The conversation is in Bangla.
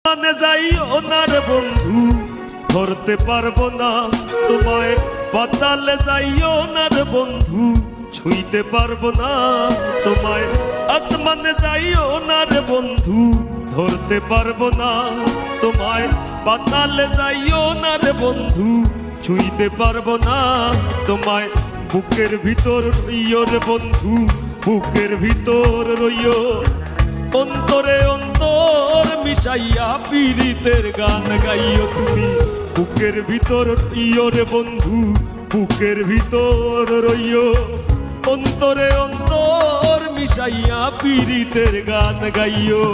মানে যাইও না রে বন্ধু, ধরতে পারবো না তোমায়। পাতালে যাইও না রে বন্ধু, ছুঁইতে পারবো না তোমায়। আসমানে যাইও না রে বন্ধু, ধরতে পারবো না তোমায়। পাতালে যাইও না রে বন্ধু, ছুঁইতে পারবো না তোমায়। বুকের ভিতর রইও রে বন্ধু, বুকের ভিতর রইও। অন্তরে অন্তর মিশাইয়া পীড়িতের গান গাইও তুমি। বুকের ভিতর রইও রে বন্ধু, বুকের ভিতর রইও। অন্তরে অন্তর মিশাইয়া পীড়িতের গান গাইও।